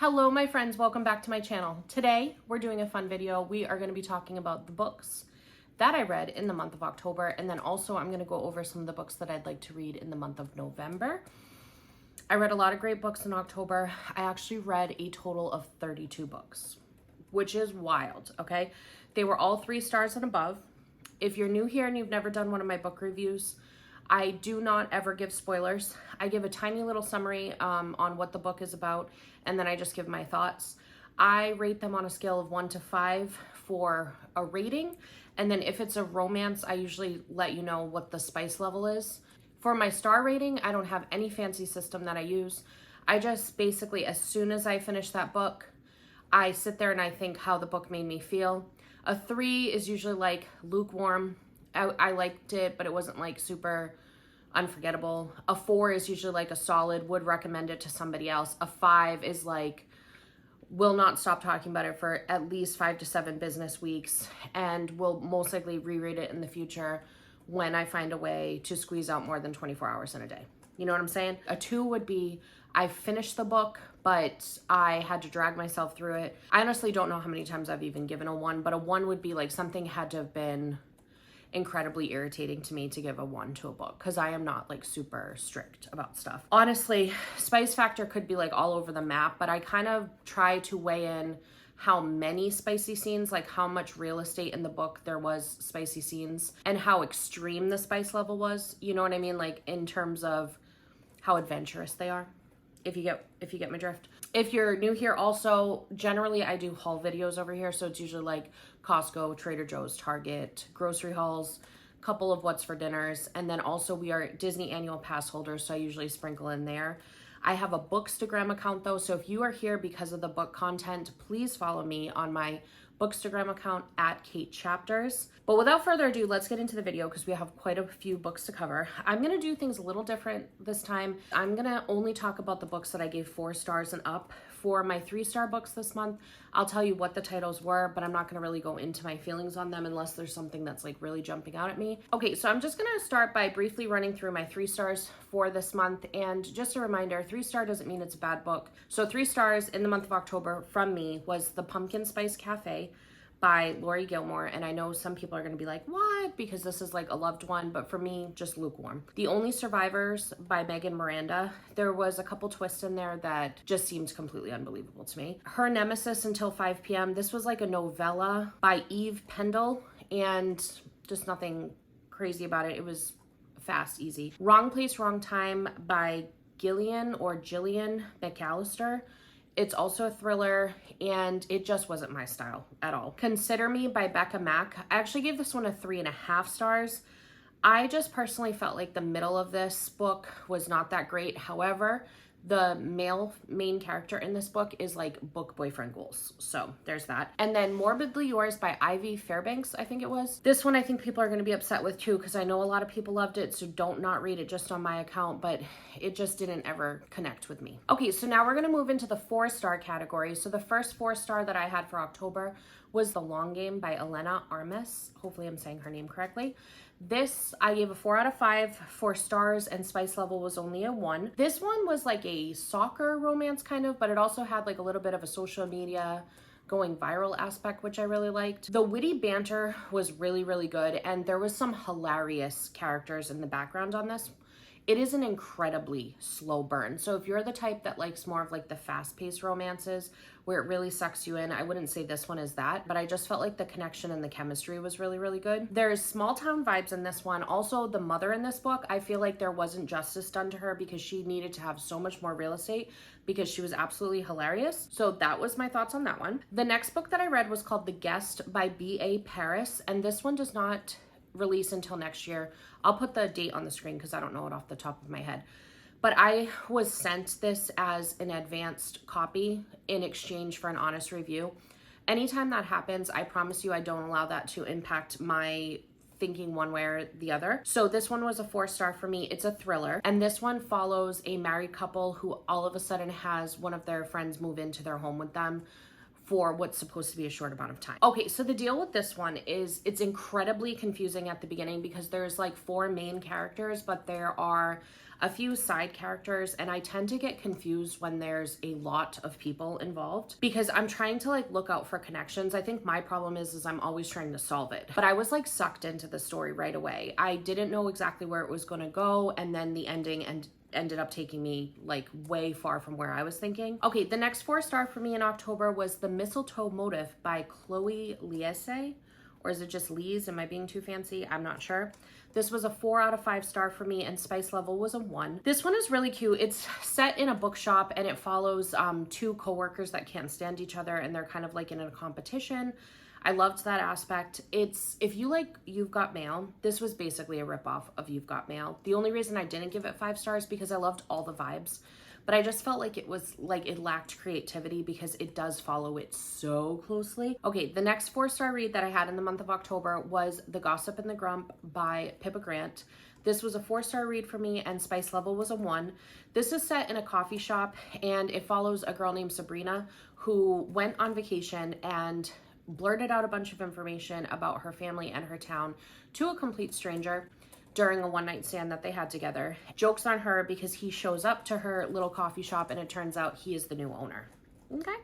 Hello my friends, welcome back to my channel. Today we're doing a fun video. We are going to be talking about the books that I read in the month of October, and then also I'm going to go over some of the books that I'd like to read in the month of November. I read a lot of great books in October. I actually read a total of 32 books, which is wild, okay? They were all 3 stars and above. If you're new here and you've never done one of my book reviews, I do not ever give spoilers. I give a tiny little summary on what the book is about, and then I just give my thoughts. I rate them on a scale of 1 to 5 for a rating, and then if it's a romance, I usually let you know what the spice level is. For my star rating, I don't have any fancy system that I use. I just basically, as soon as I finish that book, I sit there and I think how the book made me feel. A 3 is usually like lukewarm. I liked it, but it wasn't like super unforgettable. A 4 is usually like a solid, would recommend it to somebody else. A 5 is like, will not stop talking about it for at least 5 to 7 business weeks, and will most likely reread it in the future when I find a way to squeeze out more than 24 hours in a day. You know what I'm saying? A 2 would be, I finished the book, but I had to drag myself through it. I honestly don't know how many times I've even given a 1, but a 1 would be like something had to have been incredibly irritating to me to give a 1 to a book, because I am not like super strict about stuff. Honestly, spice factor could be like all over the map, but I kind of try to weigh in how many spicy scenes, like how much real estate in the book there was spicy scenes, and how extreme the spice level was. You know what I mean? Like in terms of how adventurous they are. If you get my drift. If you're new here, also, generally I do haul videos over here, so it's usually like Costco, Trader Joe's, Target, grocery hauls, couple of what's for dinners, and then also we are Disney annual pass holders, so I usually sprinkle in there. I have a Bookstagram account though, so if you are here because of the book content, please follow me on my Bookstagram account at Kate Chapters. But without further ado, let's get into the video because we have quite a few books to cover. I'm gonna do things a little different this time. I'm gonna only talk about the books that I gave 4 stars and up. For my 3-star books this month, I'll tell you what the titles were, but I'm not gonna really go into my feelings on them unless there's something that's like really jumping out at me. Okay, so I'm just gonna start by briefly running through my 3 stars for this month. And just a reminder, 3-star doesn't mean it's a bad book. So 3 stars in the month of October from me was The Pumpkin Spice Cafe by Lori Gilmore, and I know some people are going to be like, what? Because this is like a loved one, but for me, just lukewarm. The Only Survivors by Megan Miranda. There was a couple twists in there that just seemed completely unbelievable to me. Her Nemesis Until 5 p.m. This was like a novella by Eve Pendle, and just nothing crazy about it. It was fast, easy. Wrong Place, Wrong Time by Gillian McAllister. It's also a thriller, and it just wasn't my style at all. Consider Me by Becca Mack. I actually gave this one a 3.5 stars. I just personally felt like the middle of this book was not that great. However, the male main character in this book is like book boyfriend goals. So there's that. And then Morbidly Yours by Ivy Fairbanks, I think it was. This one I think people are going to be upset with too, because I know a lot of people loved it, so don't not read it just on my account, but it just didn't ever connect with me. Okay, so now we're going to move into the 4-star category. So the first 4-star that I had for October was The Long Game by Elena Armas. Hopefully I'm saying her name correctly. This I gave a 4 out of 5, 4 stars, and spice level was only a 1. This one was like a soccer romance kind of, but it also had like a little bit of a social media going viral aspect, which I really liked. The witty banter was really, really good, and there was some hilarious characters in the background on this. It is an incredibly slow burn. So if you're the type that likes more of like the fast-paced romances where it really sucks you in, I wouldn't say this one is that, but I just felt like the connection and the chemistry was really, really good. There's small town vibes in this one. Also, the mother in this book, I feel like there wasn't justice done to her because she needed to have so much more real estate because she was absolutely hilarious. So that was my thoughts on that one. The next book that I read was called The Guest by B.A. Paris, and this one does not release until next year. I'll put the date on the screen because I don't know it off the top of my head. But I was sent this as an advanced copy in exchange for an honest review. Anytime that happens, I promise you I don't allow that to impact my thinking one way or the other. So this one was a 4-star for me. It's a thriller, and this one follows a married couple who all of a sudden has one of their friends move into their home with them for what's supposed to be a short amount of time. Okay, so the deal with this one is it's incredibly confusing at the beginning because there's like 4 main characters, but there are a few side characters, and I tend to get confused when there's a lot of people involved because I'm trying to like look out for connections. I think my problem is I'm always trying to solve it. But I was like sucked into the story right away. I didn't know exactly where it was going to go, and then the ending ended up taking me like way far from where I was thinking. Okay, the next 4-star for me in October was The Mistletoe Motive by Chloe Liese. Or is it just Lee's? Am I being too fancy? I'm not sure. This was a 4 out of 5 star for me, and spice level was a 1. This one is really cute. It's set in a bookshop, and it follows 2 coworkers that can't stand each other, and they're kind of like in a competition. I loved that aspect. If you like You've Got Mail, this was basically a ripoff of You've Got Mail. The only reason I didn't give it 5 stars because I loved all the vibes, but I just felt like it was like it lacked creativity because it does follow it so closely. Okay, the next 4-star read that I had in the month of October was The Gossip and the Grump by Pippa Grant. This was a 4-star read for me, and spice level was a 1. This is set in a coffee shop, and it follows a girl named Sabrina who went on vacation and blurted out a bunch of information about her family and her town to a complete stranger during a one-night stand that they had together. Joke's on her because he shows up to her little coffee shop, and it turns out he is the new owner. Okay.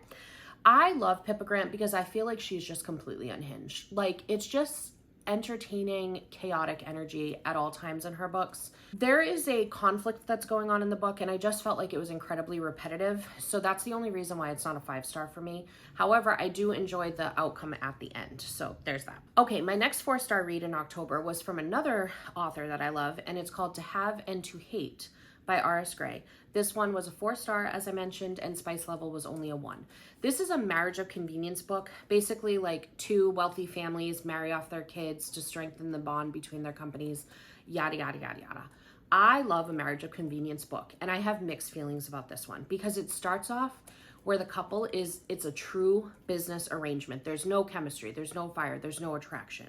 I love Pippa Grant because I feel like she's just completely unhinged. Like, it's just entertaining, chaotic energy at all times in her books. There is a conflict that's going on in the book, and I just felt like it was incredibly repetitive. So that's the only reason why it's not a 5-star for me. However, I do enjoy the outcome at the end. So there's that. Okay, my next 4-star read in October was from another author that I love, and it's called To Have and to Hate by R.S. Gray. This one was a 4-star, as I mentioned, and spice level was only a 1. This is a marriage of convenience book. Basically, like 2 wealthy families marry off their kids to strengthen the bond between their companies, yada, yada, yada, yada. I love a marriage of convenience book, and I have mixed feelings about this one because it starts off where the couple it's a true business arrangement. There's no chemistry, there's no fire, there's no attraction.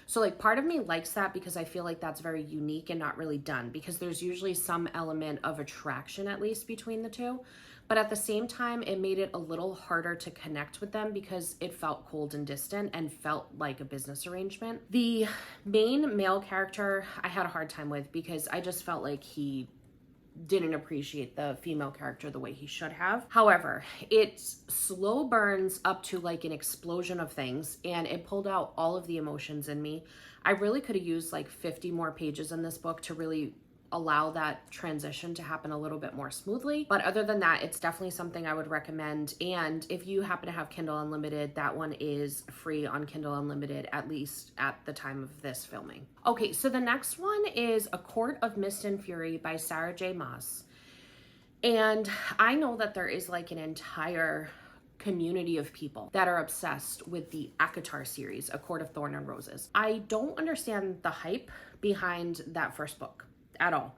So like part of me likes that because I feel like that's very unique and not really done, because there's usually some element of attraction at least between the 2. But at the same time, it made it a little harder to connect with them because it felt cold and distant and felt like a business arrangement. The main male character I had a hard time with because I just felt like he didn't appreciate the female character the way he should have. However, it slow burns up to like an explosion of things, and it pulled out all of the emotions in me. I really could have used like 50 more pages in this book to really allow that transition to happen a little bit more smoothly. But other than that, it's definitely something I would recommend. And if you happen to have Kindle Unlimited, that one is free on Kindle Unlimited, at least at the time of this filming. Okay, so the next one is A Court of Mist and Fury by Sarah J. Maas. And I know that there is like an entire community of people that are obsessed with the ACOTAR series, A Court of Thorn and Roses. I don't understand the hype behind that first book at all.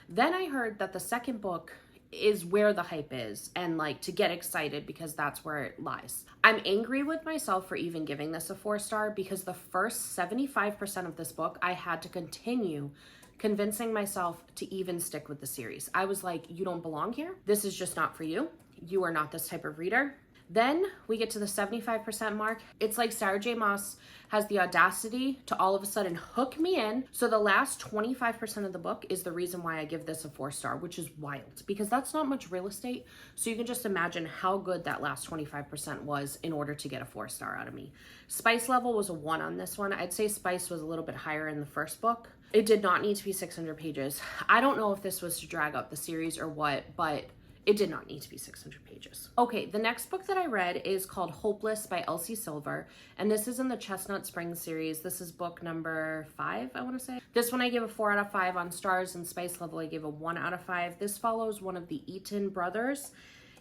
Then I heard that the second book is where the hype is, and like to get excited because that's where it lies. I'm angry with myself for even giving this a 4-star because the first 75% of this book I had to continue convincing myself to even stick with the series. I was like, you don't belong here. This is just not for you. You are not this type of reader. Then we get to the 75% mark. It's like Sarah J. Maas has the audacity to all of a sudden hook me in. So the last 25% of the book is the reason why I give this a 4-star, which is wild because that's not much real estate. So you can just imagine how good that last 25% was in order to get a 4-star out of me. Spice level was a 1 on this one. I'd say spice was a little bit higher in the first book. It did not need to be 600 pages. I don't know if this was to drag out the series or what, but it did not need to be 600 pages. Okay, the next book that I read is called Hopeless by Elsie Silver, and this is in the Chestnut Springs series. This is book number 5, I want to say. This one I gave a 4 out of 5 on stars, and spice level I gave a 1 out of 5. This follows one of the Eaton brothers.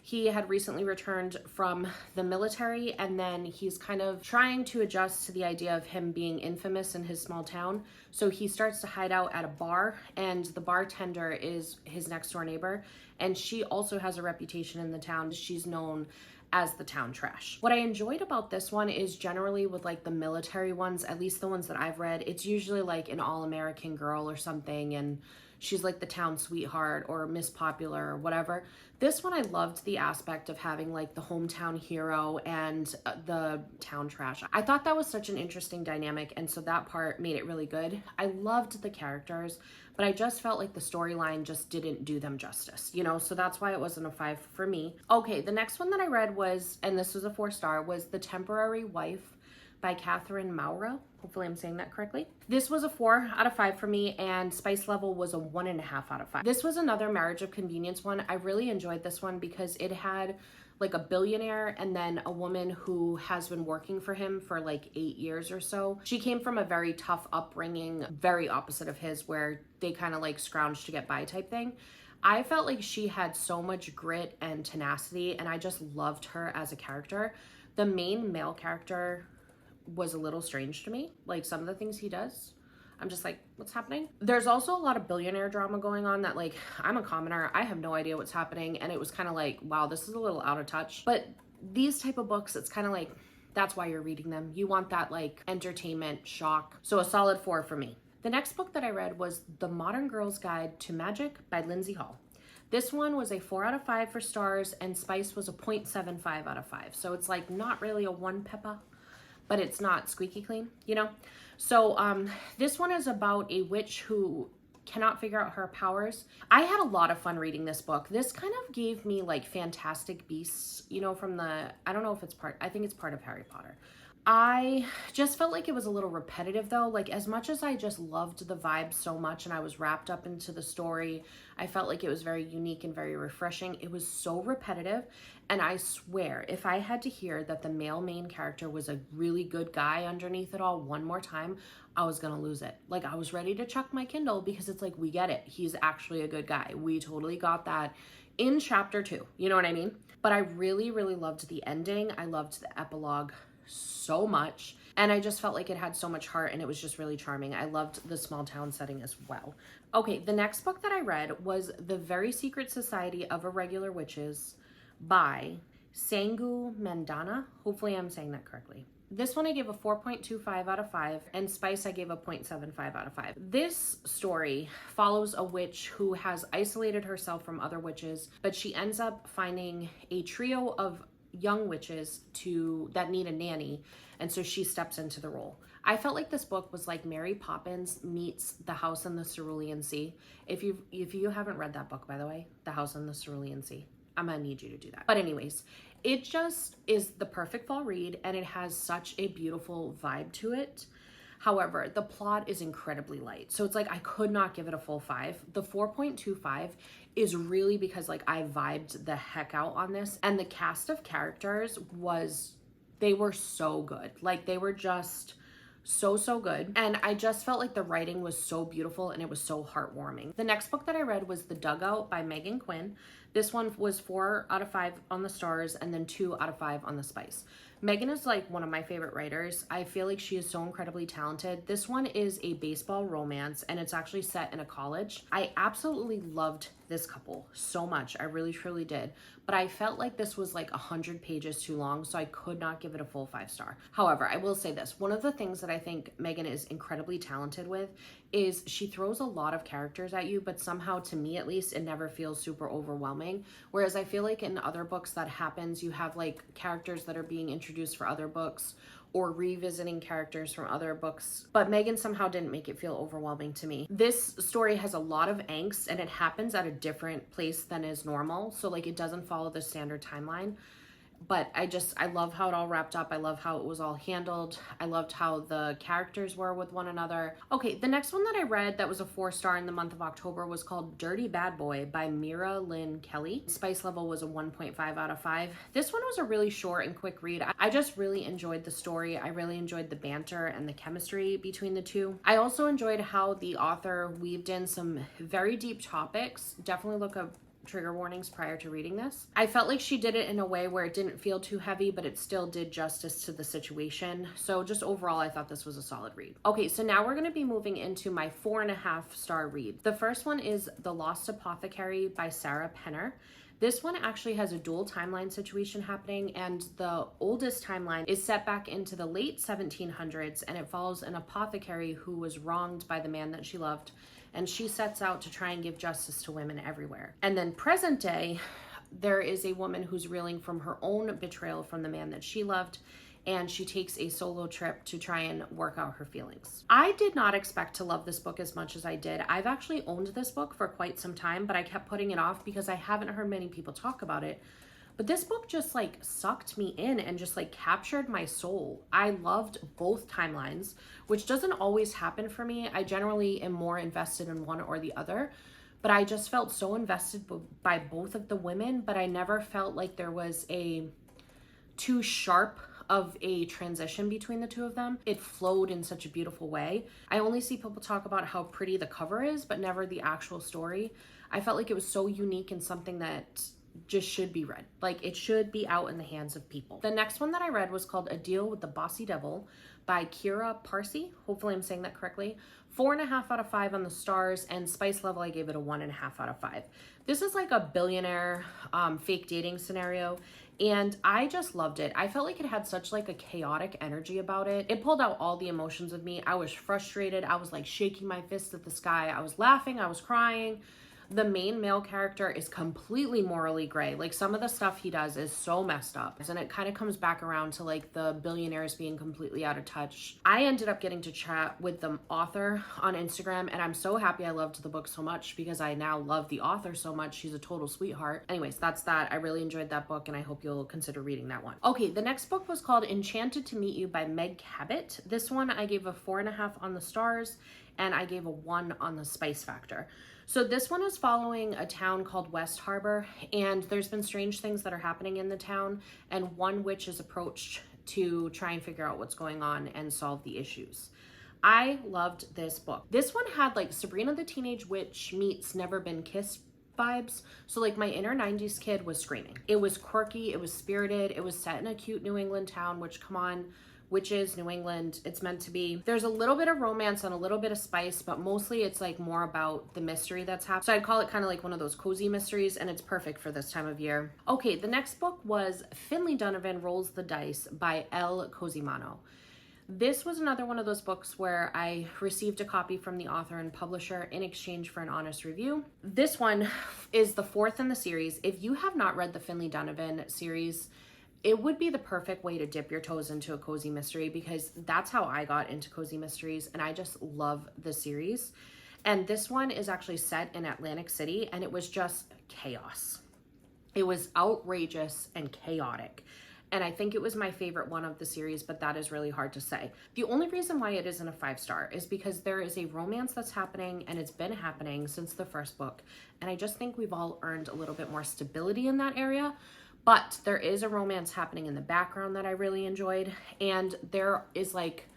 He had recently returned from the military, and then he's kind of trying to adjust to the idea of him being infamous in his small town. So he starts to hide out at a bar, and the bartender is his next door neighbor, and she also has a reputation in the town. She's known as the town trash. What I enjoyed about this one is generally with like the military ones, at least the ones that I've read, it's usually like an all-American girl or something, and she's like the town sweetheart or Miss Popular or whatever. This one, I loved the aspect of having like the hometown hero and the town trash. I thought that was such an interesting dynamic, and so that part made it really good. I loved the characters, but I just felt like the storyline just didn't do them justice, you know, so that's why it wasn't a 5 for me. Okay, the next one that I read was, and this was a 4-star, was The Temporary Wife by Catherine Maura. Hopefully I'm saying that correctly. This was a 4 out of 5 for me, and spice level was a 1.5 out of 5. This was another marriage of convenience one. I really enjoyed this one because it had like a billionaire and then a woman who has been working for him for like 8 years or so. She came from a very tough upbringing, very opposite of his, where they kind of like scrounged to get by type thing. I felt like she had so much grit and tenacity, and I just loved her as a character. The main male character was a little strange to me, like some of the things he does. I'm just like, what's happening? There's also a lot of billionaire drama going on that, like, I'm a commoner, I have no idea what's happening, and it was kind of like, wow, this is a little out of touch. But these type of books, it's kind of like, that's why you're reading them. You want that like entertainment shock. So a solid 4 for me. The next book that I read was The Modern Girl's Guide to Magic by Lindsay Hall. This one was a 4 out of 5 for stars, and spice was a 0.75 out of 5. So it's like not really a 1 pepper, but it's not squeaky clean, you know? So this one is about a witch who cannot figure out her powers. I had a lot of fun reading this book. This kind of gave me like Fantastic Beasts, you know, from the, I don't know if it's part, I think it's part of Harry Potter. I just felt like it was a little repetitive though. Like as much as I just loved the vibe so much and I was wrapped up into the story, I felt like it was very unique and very refreshing. It was so repetitive. And I swear, if I had to hear that the male main character was a really good guy underneath it all one more time, I was gonna lose it. Like I was ready to chuck my Kindle because it's like, we get it. He's actually a good guy. We totally got that in chapter 2. You know what I mean? But I really, really loved the ending. I loved the epilogue so much, and I just felt like it had so much heart, and it was just really charming. I loved the small town setting as well. Okay, the next book that I read was The Very Secret Society of Irregular Witches by Sangu Mandana. Hopefully I'm saying that correctly. This one I gave a 4.25 out of 5, and spice I gave a 0.75 out of 5. This story follows a witch who has isolated herself from other witches, but she ends up finding a trio of young witches that need a nanny, and so she steps into the role. I felt like this book was like Mary Poppins meets The House in the Cerulean Sea. If you haven't read that book, by the way, The House in the Cerulean Sea, I'm gonna need you to do that. But anyways, it just is the perfect fall read, and it has such a beautiful vibe to it. However, the plot is incredibly light. So it's like I could not give it a full 5. The 4.25 is really because like I vibed the heck out on this, and the cast of characters they were so good. Like they were just so good, and I just felt like the writing was so beautiful and it was so heartwarming. The next book that I read was The Dugout by Megan Quinn. This one was 4 out of 5 on the stars, and then 2 out of 5 on the spice. Megan is like one of my favorite writers. I feel like she is so incredibly talented. This one is a baseball romance, and it's actually set in a college. I absolutely loved this couple so much. I really truly did. But I felt like this was like 100 pages too long, so I could not give it a full 5-star. However, I will say this. One of the things that I think Megan is incredibly talented with is she throws a lot of characters at you, but somehow, to me at least, it never feels super overwhelming. Whereas I feel like in other books that happens, you have like characters that are being introduced for other books or revisiting characters from other books, but Megan somehow didn't make it feel overwhelming to me. This story has a lot of angst, and it happens at a different place than is normal, so like it doesn't follow the standard timeline. But I love how it all wrapped up. I love how it was all handled. I loved how the characters were with one another. Okay, the next one that I read that was a 4-star in the month of October was called Dirty Bad Boy by Mira Lynn Kelly. Spice level was a 1.5 out of 5. This one was a really short and quick read. I just really enjoyed the story. I really enjoyed the banter and the chemistry between the two. I also enjoyed how the author weaved in some very deep topics. Definitely look up trigger warnings prior to reading this. I felt like she did it in a way where it didn't feel too heavy, but it still did justice to the situation. So just overall, I thought this was a solid read. Okay, so now we're going to be moving into my 4.5-star read. The first one is The Lost Apothecary by Sarah Penner. This one actually has a dual timeline situation happening, and the oldest timeline is set back into the late 1700s, and it follows an apothecary who was wronged by the man that she loved, and she sets out to try and give justice to women everywhere. And then present day, there is a woman who's reeling from her own betrayal from the man that she loved, and she takes a solo trip to try and work out her feelings. I did not expect to love this book as much as I did. I've actually owned this book for quite some time, but I kept putting it off because I haven't heard many people talk about it. But this book just like sucked me in and just like captured my soul. I loved both timelines, which doesn't always happen for me. I generally am more invested in one or the other, but I just felt so invested by both of the women, but I never felt like there was a too sharp of a transition between the two of them. It flowed in such a beautiful way. I only see people talk about how pretty the cover is, but never the actual story. I felt like it was so unique and something that just should be read. Like, it should be out in the hands of people. The next one that I read was called A Deal with the Bossy Devil by Kira Parsi. Hopefully I'm saying that correctly. 4.5 out of 5 on the stars, and spice level I gave it a 1.5 out of 5. This is like a billionaire fake dating scenario, and I just loved it. I felt like it had such like a chaotic energy about it. It pulled out all the emotions of me. I was frustrated. I was like shaking my fist at the sky. I was laughing. I was crying. The main male character is completely morally gray. Like, some of the stuff he does is so messed up. And it kind of comes back around to like the billionaires being completely out of touch. I ended up getting to chat with the author on Instagram, and I'm so happy I loved the book so much because I now love the author so much. She's a total sweetheart. Anyways, that's that. I really enjoyed that book, and I hope you'll consider reading that one. Okay, the next book was called Enchanted to Meet You by Meg Cabot. This one I gave a 4.5 on the stars, and I gave a 1 on the spice factor. So this one is following a town called West Harbor, and there's been strange things that are happening in the town, and one witch is approached to try and figure out what's going on and solve the issues. I loved this book. This one had like Sabrina the Teenage Witch meets Never Been Kissed vibes. So like my inner 90s kid was screaming. It was quirky, it was spirited, it was set in a cute New England town, which, come on, witches, New England, it's meant to be. There's a little bit of romance and a little bit of spice, but mostly it's like more about the mystery that's happening. So I'd call it kind of like one of those cozy mysteries, and it's perfect for this time of year. Okay, the next book was Finley Donovan Rolls the Dice by L. Cosimano. This was another one of those books where I received a copy from the author and publisher in exchange for an honest review. This one is the 4th in the series. If you have not read the Finley Donovan series, it would be the perfect way to dip your toes into a cozy mystery, because that's how I got into cozy mysteries, and I just love the series. And this one is actually set in Atlantic City, and it was just chaos. It was outrageous and chaotic. And I think it was my favorite one of the series, but that is really hard to say. The only reason why it isn't a 5-star is because there is a romance that's happening, and it's been happening since the first book. And I just think we've all earned a little bit more stability in that area. But there is a romance happening in the background that I really enjoyed. And there is like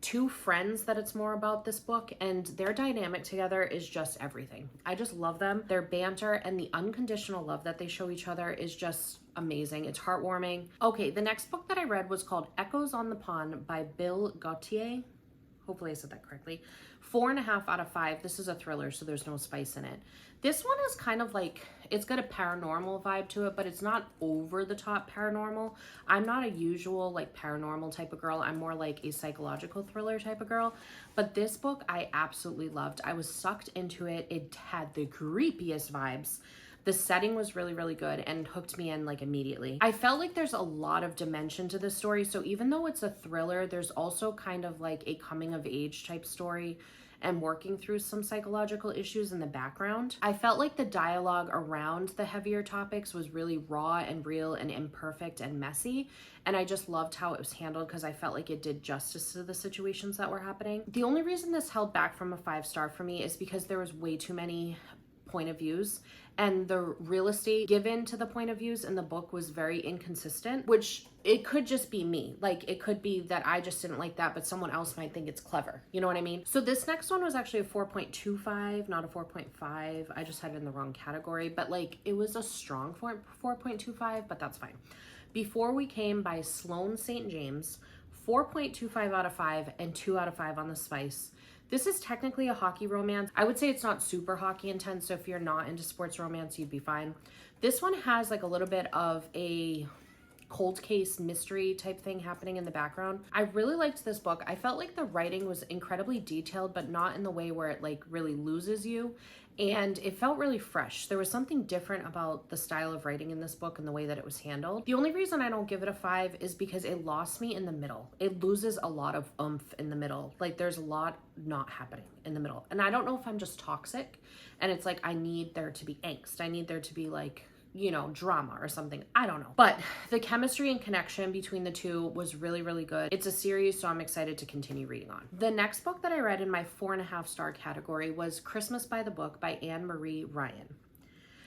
2 friends that it's more about this book, and their dynamic together is just everything. I just love them. Their banter and the unconditional love that they show each other is just amazing. It's heartwarming. Okay, the next book that I read was called Echoes on the Pond by Bill Gauthier. Hopefully I said that correctly. 4.5 out of 5. This is a thriller, so there's no spice in it. This one is kind of like, it's got a paranormal vibe to it, but it's not over the top paranormal. I'm not a usual like paranormal type of girl. I'm more like a psychological thriller type of girl. But this book I absolutely loved. I was sucked into it. It had the creepiest vibes. The setting was really, really good and hooked me in like immediately. I felt like there's a lot of dimension to this story. So even though it's a thriller, there's also kind of like a coming of age type story and working through some psychological issues in the background. I felt like the dialogue around the heavier topics was really raw and real and imperfect and messy. And I just loved how it was handled, because I felt like it did justice to the situations that were happening. The only reason this held back from a 5-star for me is because there was way too many point of views, and the real estate given to the point of views in the book was very inconsistent, which it could just be me. Like, it could be that I just didn't like that, but someone else might think it's clever. You know what I mean? So this next one was actually a 4.25, not a 4.5. I just had it in the wrong category, but like, it was a strong 4.25, but that's fine. Before We Came by Sloane St. James, 4.25 out of 5 and 2 out of 5 on the spice. This is technically a hockey romance. I would say it's not super hockey intense, so if you're not into sports romance, you'd be fine. This one has like a little bit of a cold case mystery type thing happening in the background. I really liked this book. I felt like the writing was incredibly detailed, but not in the way where it like really loses you. And it felt really fresh. There was something different about the style of writing in this book and the way that it was handled. The only reason I don't give it a 5 is because it lost me in the middle. It loses a lot of oomph in the middle. Like there's a lot not happening in the middle. And I don't know if I'm just toxic and it's like I need there to be angst. I need there to be like, you know, drama or something. I don't know. But the chemistry and connection between the two was really, really good. It's a series, so I'm excited to continue reading on. The next book that I read in my 4.5 star category was Christmas by the Book by Anne Marie Ryan.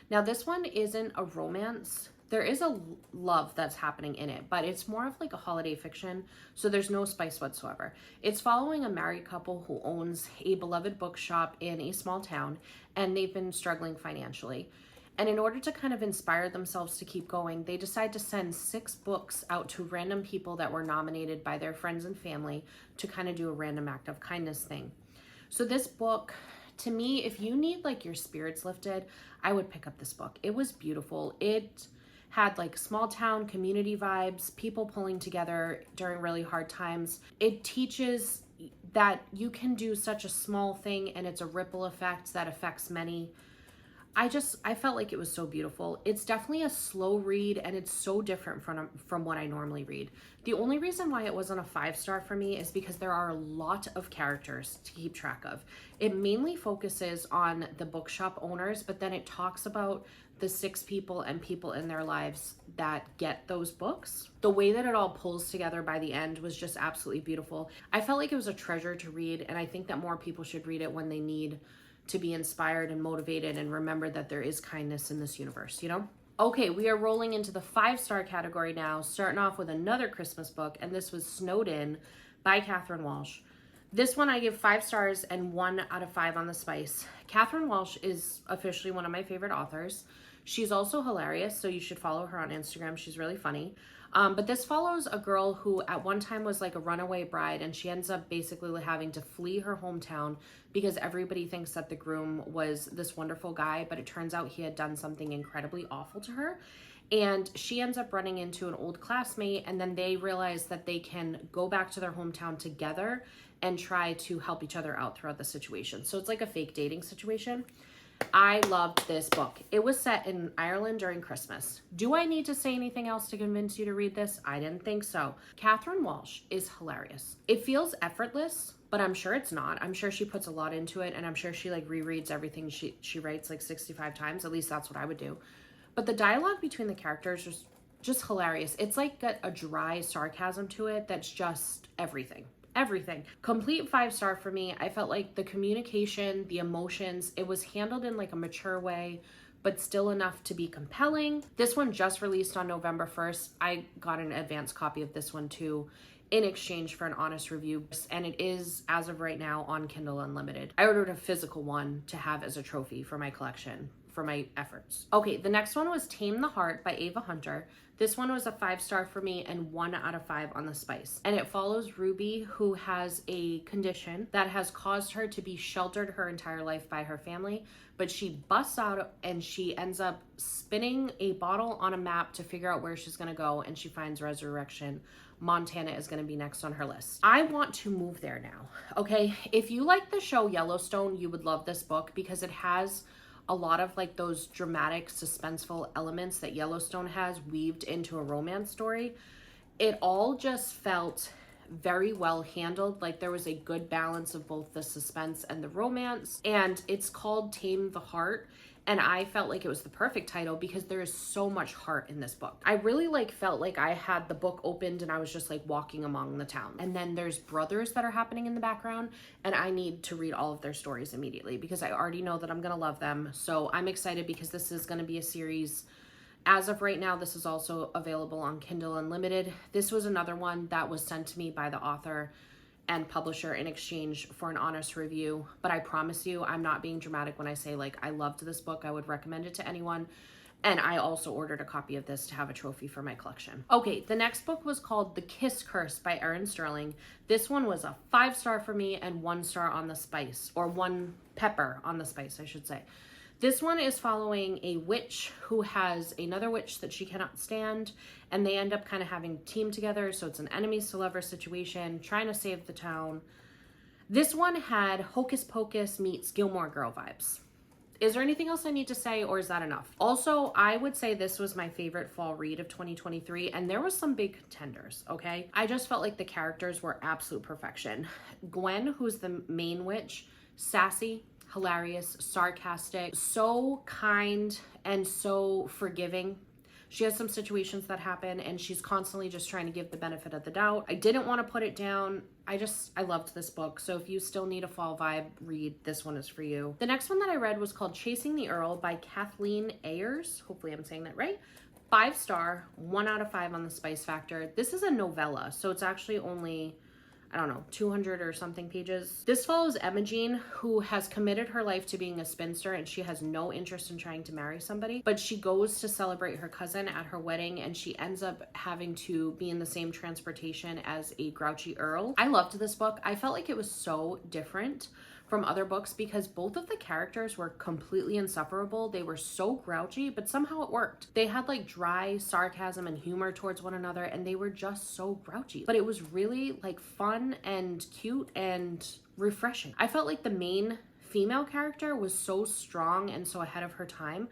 Now, this one isn't a romance. There is a love that's happening in it, but it's more of like a holiday fiction, so there's no spice whatsoever. It's following a married couple who owns a beloved bookshop in a small town, and they've been struggling financially. And in order to kind of inspire themselves to keep going, they decide to send 6 books out to random people that were nominated by their friends and family to kind of do a random act of kindness thing. So this book, to me, if you need like your spirits lifted, I would pick up this book. It was beautiful. It had like small town community vibes, people pulling together during really hard times. It teaches that you can do such a small thing and it's a ripple effect that affects many. I felt like it was so beautiful. It's definitely a slow read and it's so different from what I normally read. The only reason why it wasn't a 5 star for me is because there are a lot of characters to keep track of. It mainly focuses on the bookshop owners, but then it talks about the 6 people and people in their lives that get those books. The way that it all pulls together by the end was just absolutely beautiful. I felt like it was a treasure to read, and I think that more people should read it when they need to be inspired and motivated and remember that there is kindness in this universe, you know? Okay, we are rolling into the 5 star category now, starting off with another Christmas book, and this was Snowed In by Catherine Walsh. This one I give 5 stars and 1 out of 5 on the spice. Catherine Walsh is officially one of my favorite authors. She's also hilarious, so you should follow her on Instagram. She's really funny. But this follows a girl who at one time was like a runaway bride, and she ends up basically having to flee her hometown because everybody thinks that the groom was this wonderful guy, but it turns out he had done something incredibly awful to her. And she ends up running into an old classmate, and then they realize that they can go back to their hometown together and try to help each other out throughout the situation. So it's like a fake dating situation. I loved this book. It was set in Ireland during Christmas. Do I need to say anything else to convince you to read this? I didn't think so. Catherine Walsh is hilarious. It feels effortless, but I'm sure it's not. I'm sure she puts a lot into it, and I'm sure she like rereads everything she writes like 65 times. At least that's what I would do. But the dialogue between the characters is just hilarious. It's like got a dry sarcasm to it that's just everything. Everything. Complete 5 star for me. I felt like the communication, the emotions, it was handled in like a mature way, but still enough to be compelling. This one just released on November 1st. I got an advance copy of this one too in exchange for an honest review, and it is, as of right now, on Kindle Unlimited. I ordered a physical one to have as a trophy for my collection, for my efforts. Okay, the next one was Tame the Heart by Ava Hunter. This one was a 5 star for me and 1 out of 5 on the spice. And it follows Ruby, who has a condition that has caused her to be sheltered her entire life by her family, but she busts out and she ends up spinning a bottle on a map to figure out where she's gonna go, and she finds Resurrection. Montana is going to be next on her list. I want to move there now. Okay, if you like the show Yellowstone, you would love this book because it has a lot of like those dramatic, suspenseful elements that Yellowstone has weaved into a romance story. It all just felt very well handled. Like there was a good balance of both the suspense and the romance. And it's called Tame the Heart. And I felt like it was the perfect title because there is so much heart in this book. I really felt like I had the book opened and I was just like walking among the town. And then there's brothers that are happening in the background, and I need to read all of their stories immediately because I already know that I'm gonna love them. So I'm excited because this is gonna be a series. As of right now, this is also available on Kindle Unlimited. This was another one that was sent to me by the author and publisher in exchange for an honest review. But I promise you, I'm not being dramatic when I say like I loved this book. I would recommend it to anyone. And I also ordered a copy of this to have a trophy for my collection. Okay, the next book was called The Kiss Curse by Erin Sterling. This one was a 5 star for me and 1 star on the spice, or 1 pepper on the spice, I should say. This one is following a witch who has another witch that she cannot stand, and they end up kind of having team together, so it's an enemies to lovers situation, trying to save the town. This one had Hocus Pocus meets Gilmore Girl vibes. Is there anything else I need to say, or is that enough? Also, I would say this was my favorite fall read of 2023, and there was some big contenders, okay? I just felt like the characters were absolute perfection. Gwen, who's the main witch, sassy, hilarious, sarcastic, so kind and so forgiving. She has some situations that happen and she's constantly just trying to give the benefit of the doubt. I didn't want to put it down. I loved this book. So if you still need a fall vibe read, this one is for you. The next one that I read was called Chasing the Earl by Kathleen Ayers. Hopefully I'm saying that right. 5-star, 1 out of 5 on the spice factor. This is a novella, so it's actually only, I don't know, 200 or something pages. This follows Emma-Jean, who has committed her life to being a spinster and she has no interest in trying to marry somebody, but she goes to celebrate her cousin at her wedding and she ends up having to be in the same transportation as a grouchy Earl. I loved this book. I felt like it was so different from other books because both of the characters were completely insufferable. They were so grouchy, but somehow it worked. They had like dry sarcasm and humor towards one another and they were just so grouchy. But it was really like fun and cute and refreshing. I felt like the main female character was so strong and so ahead of her time.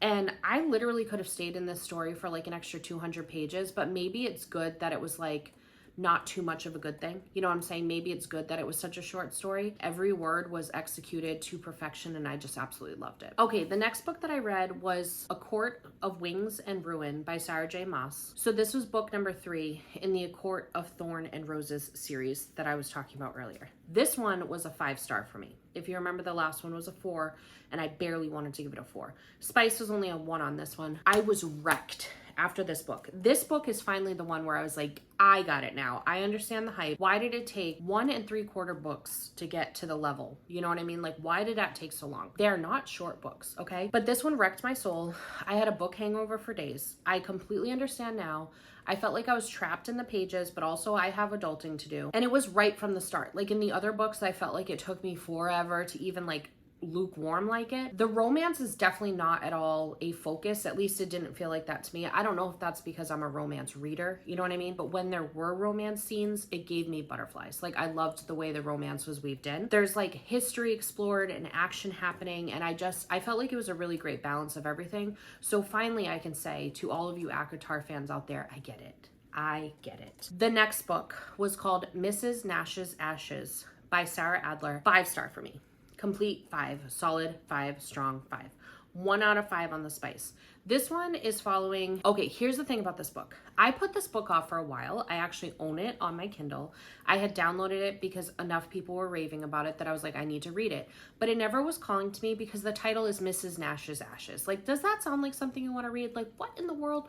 And I literally could have stayed in this story for like an extra 200 pages, but maybe it's good that it was like not too much of a good thing. You know what I'm saying? Maybe it's good that it was such a short story. Every word was executed to perfection and I just absolutely loved it. Okay, the next book that I read was A Court of Wings and Ruin by Sarah J. Maas. So this was book number 3 in the A Court of Thorn and Roses series that I was talking about earlier. This one was a 5-star for me. If you remember, the last one was a 4 and I barely wanted to give it a 4. Spice was only a 1 on this one. I was wrecked after this book. This book is finally the one where I was like, I got it now. I understand the hype. Why did it take 1 3/4 books to get to the level? You know what I mean? Like, why did that take so long? They're not short books, okay? But this one wrecked my soul. I had a book hangover for days. I completely understand now. I felt like I was trapped in the pages, but also I have adulting to do. And it was right from the start. Like in the other books, I felt like it took me forever to even like lukewarm like it. The romance is definitely not at all a focus. At least it didn't feel like that to me. I don't know if that's because I'm a romance reader, you know what I mean? But when there were romance scenes, it gave me butterflies. Like I loved the way the romance was weaved in. There's like history explored and action happening, and I felt like it was a really great balance of everything. So finally I can say to all of you ACOTAR fans out there, I get it. I get it. The next book was called Mrs. Nash's Ashes by Sarah Adler. 5-star for me. Complete 5, solid 5, strong 5. 1 out of 5 on the spice. This one is following, okay, here's the thing about this book. I put this book off for a while. I actually own it on my Kindle. I had downloaded it because enough people were raving about it that I was like, I need to read it. But it never was calling to me because the title is Mrs. Nash's Ashes. Like, does that sound like something you want to read? Like, what in the world?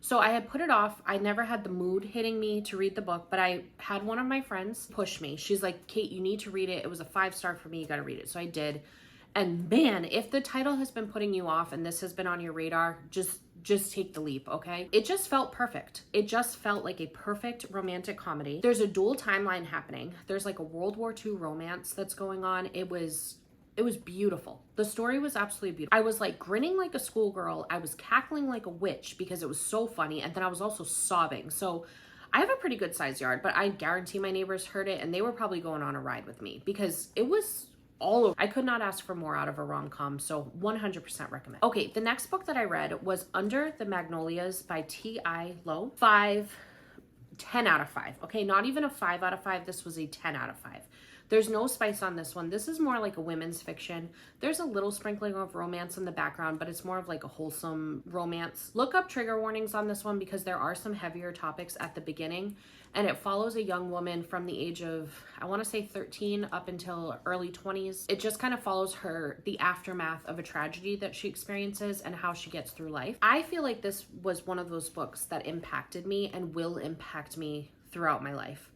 So I had put it off. I never had the mood hitting me to read the book, but I had one of my friends push me. She's like, Kate, you need to read it. It was a 5-star for me. You got to read it. So I did. And man, if the title has been putting you off and this has been on your radar, just take the leap, okay? It just felt perfect. It just felt like a perfect romantic comedy. There's a dual timeline happening. There's like a World War II romance that's going on. It was beautiful. The story was absolutely beautiful. I was like grinning like a schoolgirl. I was cackling like a witch because it was so funny. And then I was also sobbing. So I have a pretty good sized yard, but I guarantee my neighbors heard it and they were probably going on a ride with me because it was all over. I could not ask for more out of a rom-com, so 100% recommend. Okay, the next book that I read was Under the Magnolias by T.I. Lowe. 10 out of 5. Okay, not even a 5 out of 5. This was a 10 out of 5. There's no spice on this one. This is more like a women's fiction. There's a little sprinkling of romance in the background, but it's more of like a wholesome romance. Look up trigger warnings on this one because there are some heavier topics at the beginning, and it follows a young woman from the age of, I want to say 13 up until early 20s. It just kind of follows the aftermath of a tragedy that she experiences and how she gets through life. I feel like this was one of those books that impacted me and will impact me throughout my life.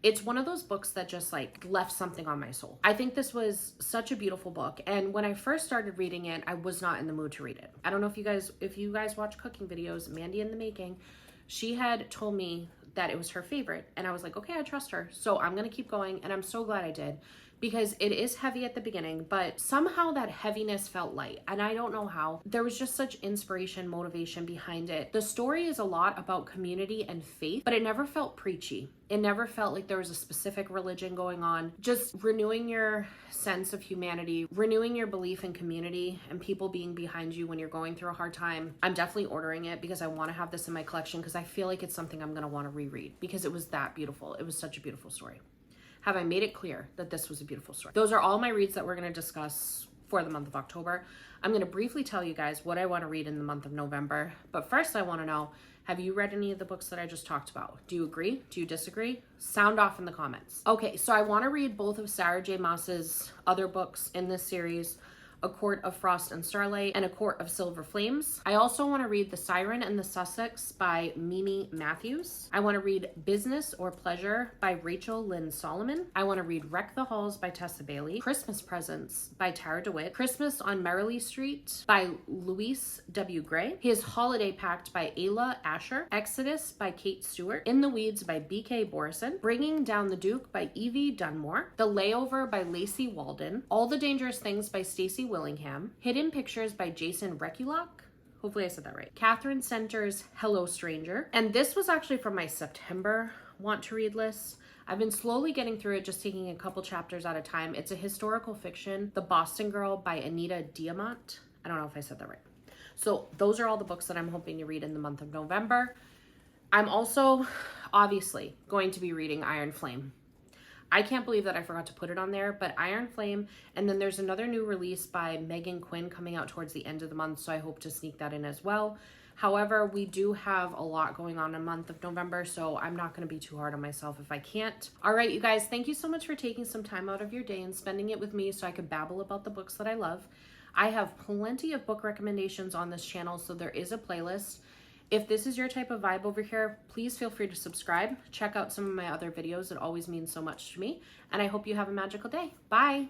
It's one of those books that just like left something on my soul. I think this was such a beautiful book. And when I first started reading it, I was not in the mood to read it. I don't know if you guys watch cooking videos, Mandy in the Making, she had told me that it was her favorite. And I was like, okay, I trust her. So I'm going to keep going. And I'm so glad I did because it is heavy at the beginning, but somehow that heaviness felt light. And I don't know how. There was just such inspiration, motivation behind it. The story is a lot about community and faith, but it never felt preachy. It never felt like there was a specific religion going on. Just renewing your sense of humanity, renewing your belief in community and people being behind you when you're going through a hard time. I'm definitely ordering it because I want to have this in my collection because I feel like it's something I'm going to want to reread because it was that beautiful. It was such a beautiful story. Have I made it clear that this was a beautiful story? Those are all my reads that we're going to discuss for the month of October. I'm going to briefly tell you guys what I want to read in the month of November. But first I want to know, have you read any of the books that I just talked about? Do you agree? Do you disagree? Sound off in the comments. Okay, so I want to read both of Sarah J. Maas's other books in this series, A Court of Frost and Starlight, and A Court of Silver Flames. I also want to read The Siren and the Sussex by Mimi Matthews. I want to read Business or Pleasure by Rachel Lynn Solomon. I want to read Wreck the Halls by Tessa Bailey. Christmas Presents by Tara DeWitt. Christmas on Merrily Street by Louise W. Gray. His Holiday Pact by Ayla Asher. Exodus by Kate Stewart. In the Weeds by B.K. Borison. Bringing Down the Duke by Evie Dunmore. The Layover by Lacey Walden. All the Dangerous Things by Stacey Willingham. Hidden Pictures by Jason Rekulak. Hopefully I said that right. Catherine Center's Hello Stranger. And this was actually from my September want to read list. I've been slowly getting through it, just taking a couple chapters at a time. It's a historical fiction, The Boston Girl by Anita Diamant. I don't know if I said that right. So those are all the books that I'm hoping to read in the month of November. I'm also obviously going to be reading Iron Flame. I can't believe that I forgot to put it on there, but Iron Flame, and then there's another new release by Megan Quinn coming out towards the end of the month, so I hope to sneak that in as well. However, we do have a lot going on in the month of November, so I'm not going to be too hard on myself if I can't. All right, you guys, thank you so much for taking some time out of your day and spending it with me so I could babble about the books that I love. I have plenty of book recommendations on this channel, so there is a playlist. If this is your type of vibe over here, please feel free to subscribe. Check out some of my other videos. It always means so much to me. And I hope you have a magical day. Bye.